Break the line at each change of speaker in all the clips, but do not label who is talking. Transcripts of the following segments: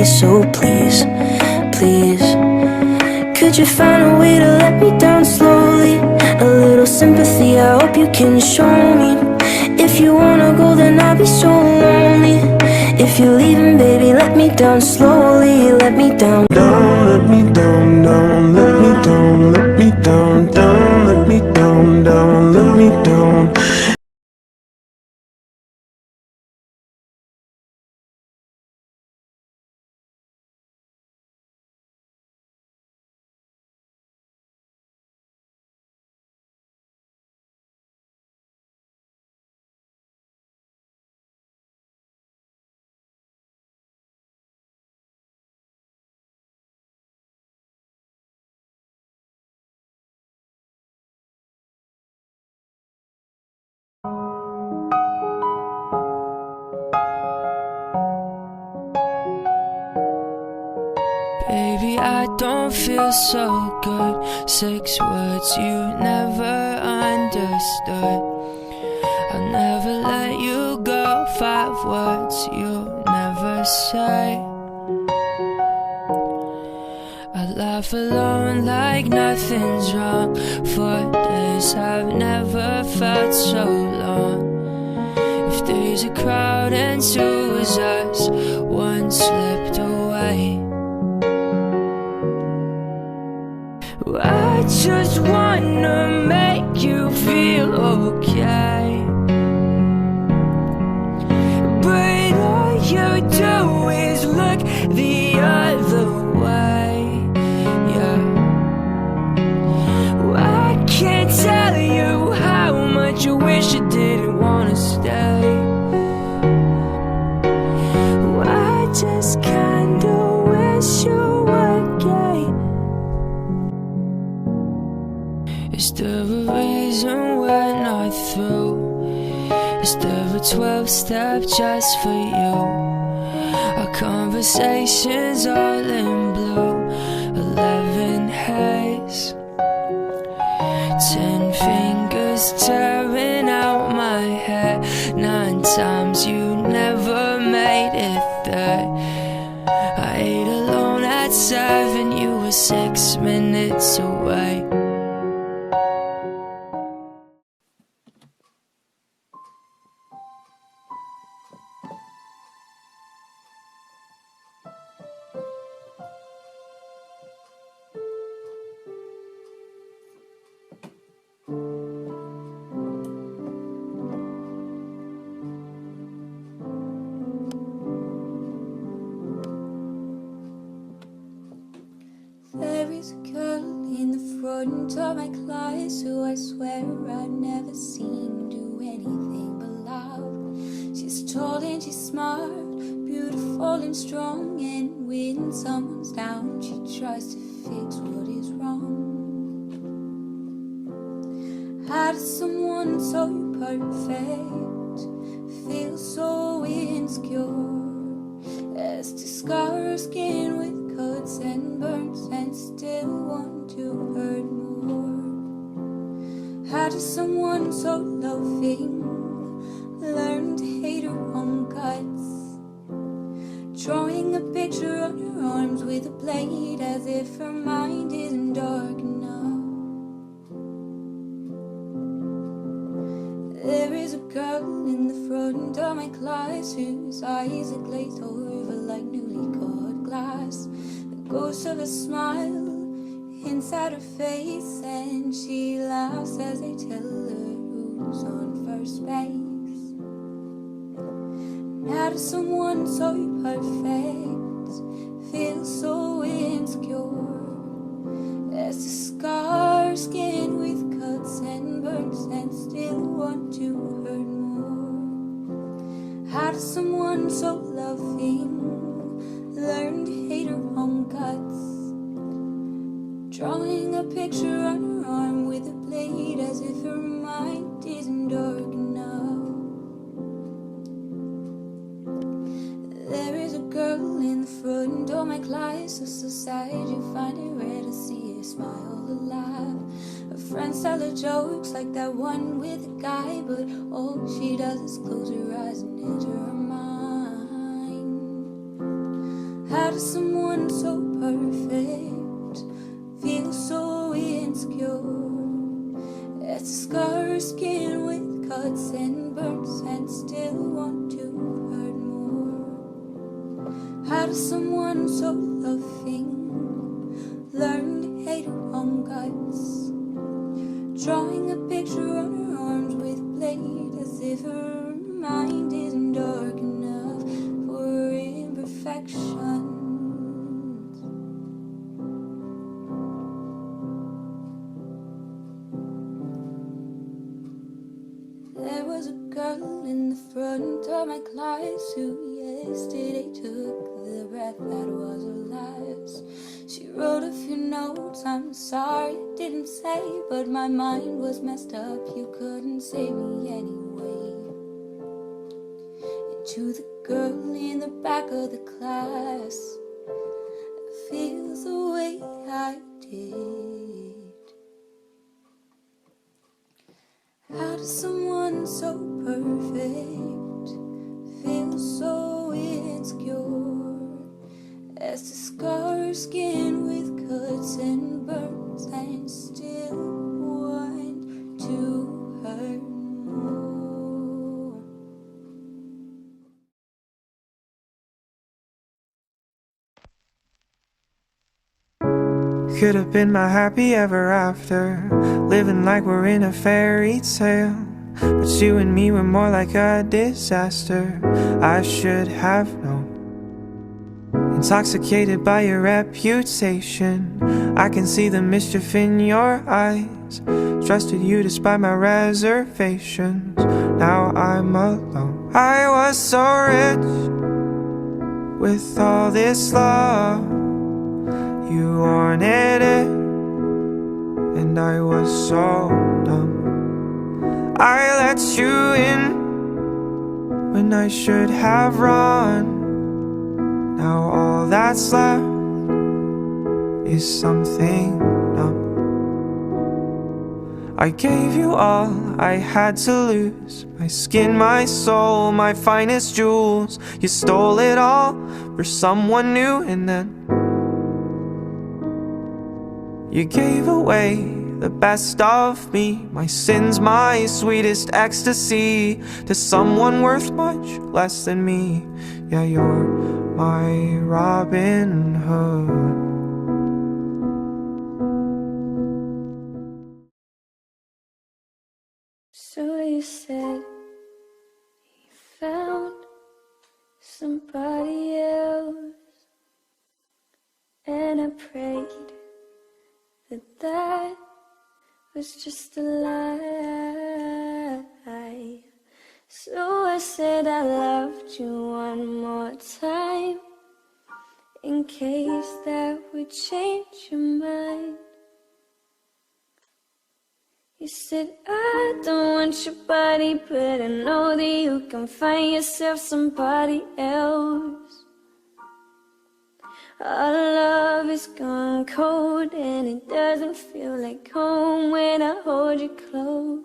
So please, please, could you find a way to let me down slowly? A little sympathy, I hope you can show me. If you wanna go, then I'll be so lonely. If you're leaving, baby, let me down slowly. Let me down, down, let me down, down, let me down, let me down, down, let me down, down, let me down.
Baby, I don't feel so good. 6 words you never understood. I'll never let you go. 5 words you'll never say. I laugh alone like nothing's wrong. 4 days I've never felt so long. If there's a crowd and 2 is us, 1 slipped away. I just wanna make you feel okay, but all you do is look the other way. Yeah, I can't tell you how much I wish I didn't wanna stay. I just kinda wish you were gay. Is there a reason we're not through? Is there a 12-step just for you? Our conversations all in blue, 11 haze, 10 fingers tearing out my hair. 9 times you never made it there. I ate alone at 7, you were 6 minutes away.
There is a girl in the front of my class who I swear I've never seen do anything but love. She's tall and she's smart, beautiful and strong, and when someone's down, she tries to fix what is wrong. How does someone so perfect feel so insecure as to scar her skin with cuts and burns and still want to hurt more? How does someone so loving learn to hate her own guts? Drawing a picture on her arms with a blade as if her mind isn't dark enough. There is a girl in the front of my class whose eyes are glazed over like newly caught glass. The ghost of a smile inside her face, and she laughs as they tell her who's on first base. How does someone so perfect feel so insecure as to scar her skin with cuts and burns and still want to hurt more? How does someone so loving learn to hate her own guts? Drawing a picture on her arm with a blade as if her mind isn't dark enough. There is a girl in the front of my class, so sad you find it rare to see her smile alive. Her friends tell her jokes like that one with a guy, but all she does is close her eyes and enter her mind. How does does someone so perfect feel so insecure? As the scar skin with cuts and burns and still want to hurt more. How does someone so loving learn to hate her own guts? Drawing a picture on her arms with blade, as if her mind isn't dark enough for imperfections. There was a girl in the front of my class who yesterday took the breath that was her last. She wrote a few notes, I'm sorry I didn't say, but my mind was messed up, you couldn't save me anyway. And to the girl in the back of the class that feels the way I did. How does someone so perfect feel so insecure? As the scar skin with cuts and burns and still want to hurt more.
Could have been my happy ever after, living like we're in a fairy tale. But you and me were more like a disaster. I should have known. Intoxicated by your reputation, I can see the mischief in your eyes. Trusted you despite my reservations. Now I'm alone. I was so rich with all this love. You wanted it, and I was so dumb. I let you in when I should have run. Now all that's left is something numb. I gave you all I had to lose, my skin, my soul, my finest jewels. You stole it all for someone new, and then you gave away the best of me, my sins, my sweetest ecstasy, to someone worth much less than me. Yeah, you're my Robin Hood.
So you said you found somebody else, and I prayed that was just a lie. So I said I loved you one more time, in case that would change your mind. You said I don't want your body, but I know that you can find yourself somebody else. Our love is gone cold, and it doesn't feel like home when I hold you close.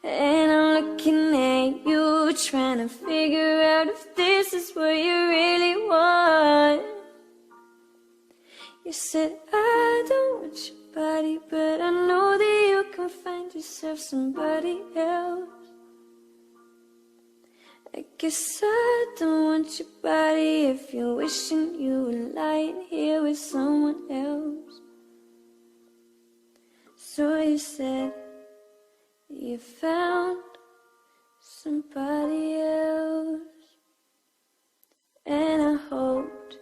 And I'm looking at you, trying to figure out if this is what you really want. You said I don't want your body, but I know that you can find yourself somebody else. I guess I don't want your body if you're wishing you were lying here with someone else. So you said you found somebody else, and I hoped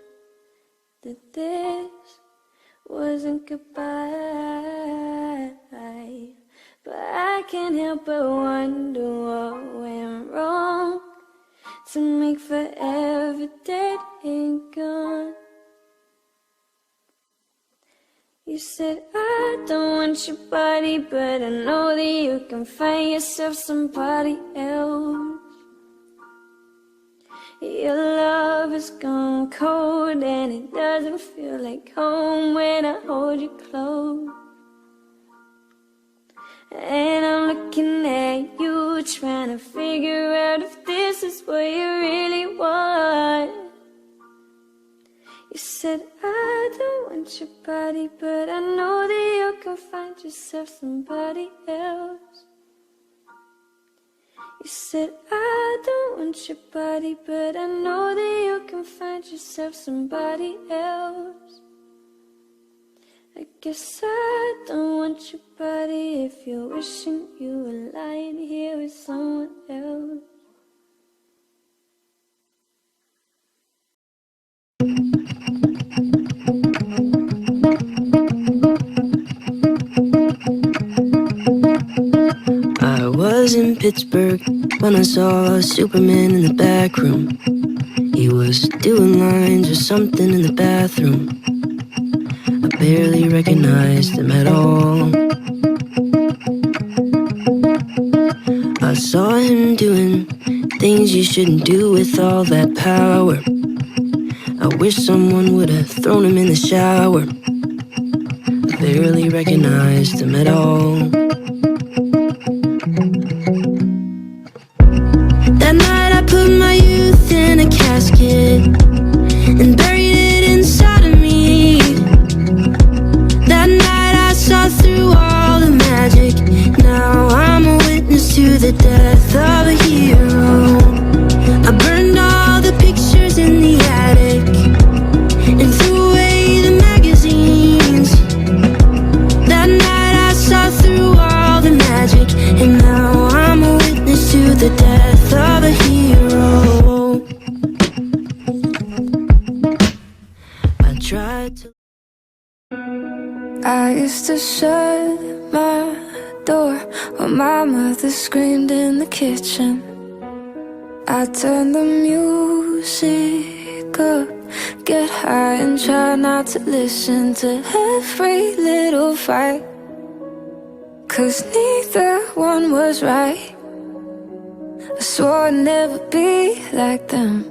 that this wasn't goodbye. But I can't help but wonder what went wrong to make forever dead and gone. You said I don't want your body, but I know that you can find yourself somebody else. Your love has gone cold, and it doesn't feel like home when I hold you close. And I'm looking at you, trying to figure out if this is what you really want. You said I don't want your body, but I know that you can find yourself somebody else. You said I don't want your body, but I know that you can find yourself somebody else. I guess I don't want your body if you're wishing you were lying here with someone else.
I was in Pittsburgh when I saw Superman in the back room. He was doing lines or something in the bathroom. I barely recognized him at all. I saw him doing things you shouldn't do with all that power. I wish someone would have thrown him in the shower. I barely recognized him at all. That night I put my youth in a casket and buried it inside of me. That night I saw through all the magic. Now I'm a witness to the death of a hero. I burned all the pictures in the attic and threw away the magazines. That night I saw through all the magic, and now I'm a witness to the death of a hero. I tried to.
I used to shut my door while my mother screamed in the kitchen. I turned the music up, get high and try not to listen to every little fight, 'cause neither one was right. I swore I'd never be like them,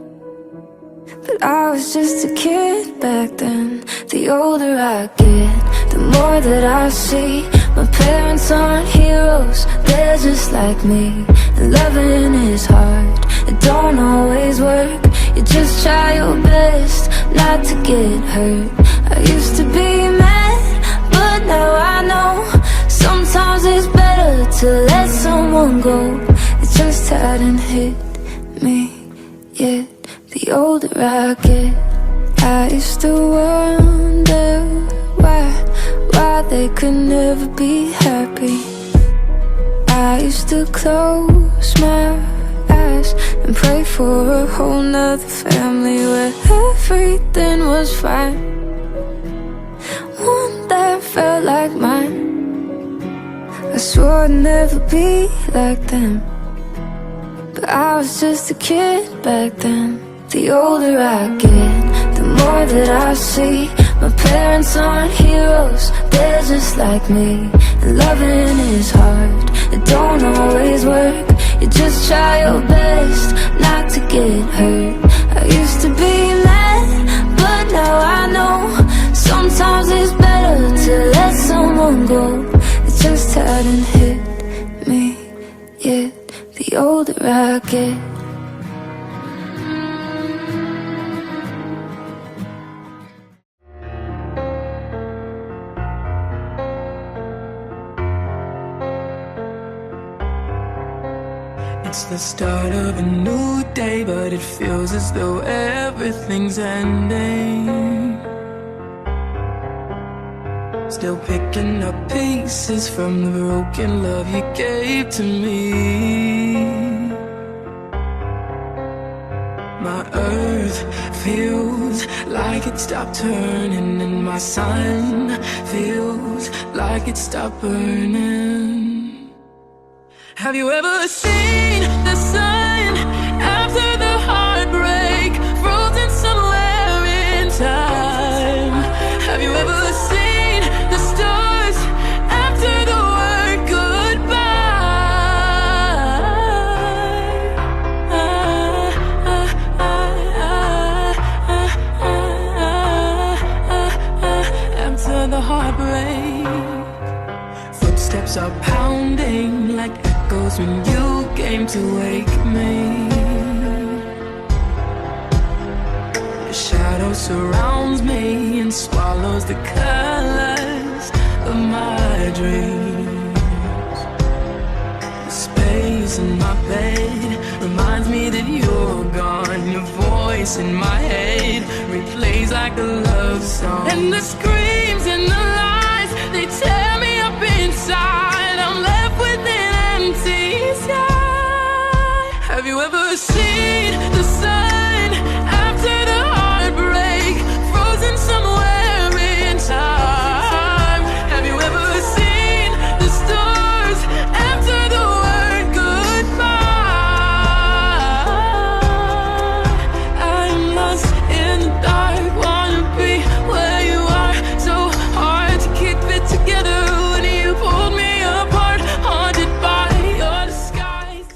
but I was just a kid back then. The older I get, the more that I see my parents aren't heroes, they're just like me. And loving is hard, it don't always work. You just try your best not to get hurt. I used to be mad, but now I know sometimes it's better to let someone go. It just hadn't hit me yet. The older I get, I used to wonder why they could never be happy. I used to close my eyes and pray for a whole nother family where everything was fine, one that felt like mine. I swore I'd never be like them, but I was just a kid back then. The older I get, the more that I see my parents aren't heroes, they're just like me. And loving is hard, it don't always work. You just try your best not to get hurt. I used to be mad, but now I know sometimes it's better to let someone go. It just hadn't hit me yet. The older I get.
It's the start of a new day, but it feels as though everything's ending. Still picking up pieces from the broken love you gave to me. My earth feels like it stopped turning, and my sun feels like it stopped burning. Have you ever seen the sun after the heartbreak, frozen somewhere in time? Have you ever seen the stars after the word goodbye? After the heartbreak, footsteps are pounding like echoes when you came to wake me. The shadows surrounds me and swallows the colors of my dreams. The space in my bed reminds me that you're gone. Your voice in my head replays like a love song. And the screams and the lies, they tear me up inside. I'm left with an empty sky. Have you ever seen the sun after the heartbreak, frozen somewhere in time? Have you ever seen the stars after the word goodbye? I'm lost in the dark, wanna be where you are. So hard to keep it together when you pulled me apart, haunted by your disguise.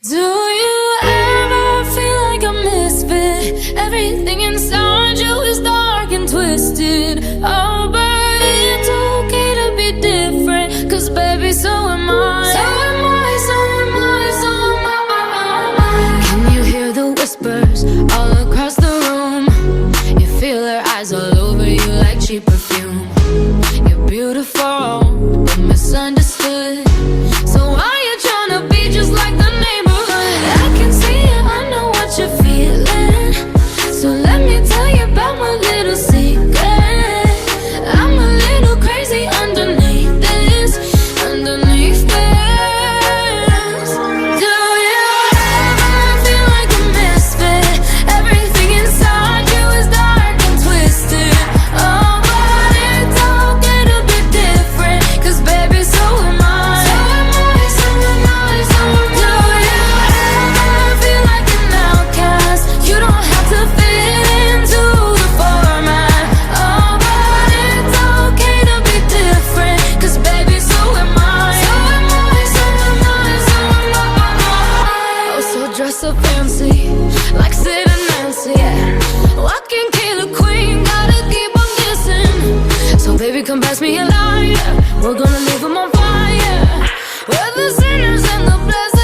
Do you ever feel like a misfit? Everything inside you is dark and twisted. Oh, but it's okay to be different, 'cause baby, so am I. So am I, so am I, so am I. Can you hear the whispers all across the room? You feel her eyes all over you like cheap perfume. You're beautiful, but misunderstood. So why you tryna be just like the neighborhood? I can see it, I know what you're feeling. So let me tell you about my little secret. I'm a little crazy underneath this, underneath this. Do you ever feel like a misfit? Everything inside you is dark and twisted. Oh, but it's okay to be different, 'cause baby, so am I. So am I, so am I, so am I. Do you ever feel like an outcast? You don't have to fit into the format. Oh, but it's okay to be different, 'cause baby, so am I. So am I, so am I, so am I. Oh, so dress up fancy, like Sid and Nancy, yeah. Walking killer queen, gotta keep on kissing. So baby, come pass me a lighter, we're gonna leave 'em on fire. We're the sinners and the blessed.